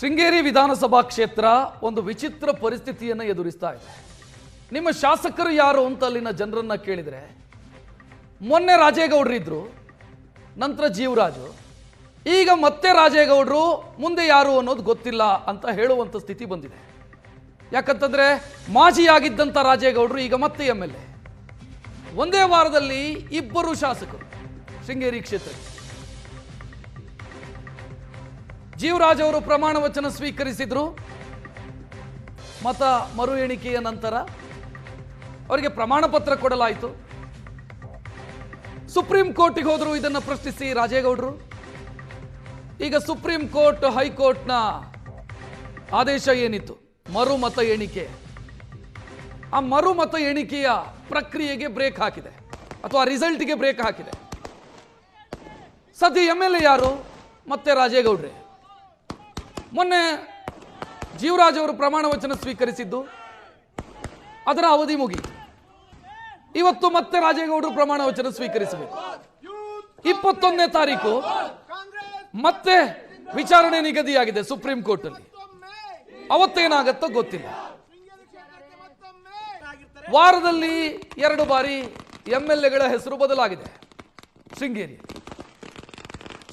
ಶೃಂಗೇರಿ ವಿಧಾನಸಭಾ ಕ್ಷೇತ್ರ ಒಂದು ವಿಚಿತ್ರ ಪರಿಸ್ಥಿತಿಯನ್ನು ಎದುರಿಸ್ತಾ ಇದೆ. ನಿಮ್ಮ ಶಾಸಕರು ಯಾರು ಅಂತ ಅಲ್ಲಿನ ಜನರನ್ನ ಕೇಳಿದರೆ ಮೊನ್ನೆ ರಾಜೇಗೌಡರು ಇದ್ರು, ನಂತರ ಜೀವರಾಜು, ಈಗ ಮತ್ತೆ ರಾಜೇಗೌಡರು, ಮುಂದೆ ಯಾರು ಅನ್ನೋದು ಗೊತ್ತಿಲ್ಲ ಅಂತ ಹೇಳುವಂಥ ಸ್ಥಿತಿ ಬಂದಿದೆ. ಯಾಕಂತಂದ್ರೆ ಮಾಜಿಯಾಗಿದ್ದಂಥ ರಾಜೇಗೌಡರು ಈಗ ಮತ್ತೆ MLA. ಒಂದೇ ವಾರದಲ್ಲಿ ಇಬ್ಬರು ಶಾಸಕರು ಶೃಂಗೇರಿ ಕ್ಷೇತ್ರಕ್ಕೆ. ಜೀವರಾಜ್ ಅವರು ಪ್ರಮಾಣ ವಚನ ಸ್ವೀಕರಿಸಿದ್ರು. ಮತ ಮರು ಎಣಿಕೆಯ ನಂತರ ಅವರಿಗೆ ಪ್ರಮಾಣ ಪತ್ರ ಕೊಡಲಾಯಿತು. ಸುಪ್ರೀಂ ಕೋರ್ಟಿಗೆ ಹೋದರು ಇದನ್ನು ಪ್ರಶ್ನಿಸಿ ರಾಜೇಗೌಡರು. ಈಗ ಸುಪ್ರೀಂ ಕೋರ್ಟ್ ಹೈಕೋರ್ಟ್ನ ಆದೇಶ ಏನಿತ್ತು, ಮರು ಮತ ಎಣಿಕೆ, ಆ ಮರು ಮತ ಎಣಿಕೆಯ ಪ್ರಕ್ರಿಯೆಗೆ ಬ್ರೇಕ್ ಹಾಕಿದೆ, ಅಥವಾ ರಿಸಲ್ಟ್ಗೆ ಬ್ರೇಕ್ ಹಾಕಿದೆ. ಸದ್ಯ MLA ಯಾರು? ಮತ್ತೆ ರಾಜೇಗೌಡ್ರೆ. ಮೊನ್ನೆ ಜೀವರಾಜ್ ಅವರು ಪ್ರಮಾಣ ವಚನ ಸ್ವೀಕರಿಸಿದ್ದು, ಅದರ ಅವಧಿ ಮುಗಿಯಿತು. ಇವತ್ತು ಮತ್ತೆ ರಾಜೇಗೌಡರು ಪ್ರಮಾಣ ವಚನ ಸ್ವೀಕರಿಸಬೇಕು. 21ನೇ ತಾರೀಕು ಮತ್ತೆ ವಿಚಾರಣೆ ನಿಗದಿಯಾಗಿದೆ ಸುಪ್ರೀಂ ಕೋರ್ಟ್ ಅಲ್ಲಿ. ಅವತ್ತೇನಾಗತ್ತೋ ಗೊತ್ತಿಲ್ಲ. ವಾರದಲ್ಲಿ 2 ಬಾರಿ MLAಗಳ ಹೆಸರು ಬದಲಾಗಿದೆ ಶೃಂಗೇರಿ.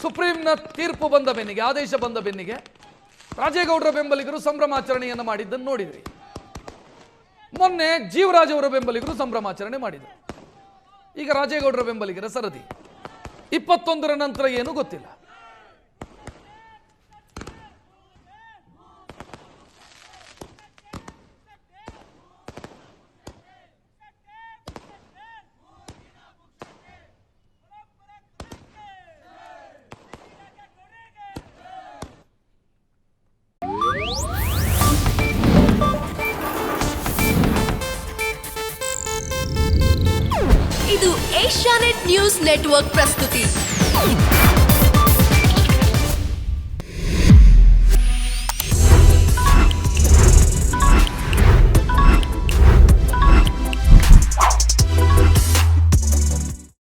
ಸುಪ್ರೀಂನ ತೀರ್ಪು ಬಂದ ಬೆನ್ನಿಗೆ, ಆದೇಶ ಬಂದ ಬೆನ್ನಿಗೆ ರಾಜೇಗೌಡರ ಬೆಂಬಲಿಗರು ಸಂಭ್ರಮಾಚರಣೆಯನ್ನು ಮಾಡಿದ್ದನ್ನು ನೋಡಿದ್ರಿ. ಮೊನ್ನೆ ಜೀವರಾಜ್ ಅವರ ಬೆಂಬಲಿಗರು ಸಂಭ್ರಮಾಚರಣೆ ಮಾಡಿದರು. ಈಗ ರಾಜೇಗೌಡರ ಬೆಂಬಲಿಗರ ಸರದಿ. 21ರ ನಂತರ ಏನು ಗೊತ್ತಿಲ್ಲ. ಇದು ಏಷ್ಯಾನೆಟ್ ನ್ಯೂಸ್ ನೆಟ್ವರ್ಕ್ ಪ್ರಸ್ತುತಿ.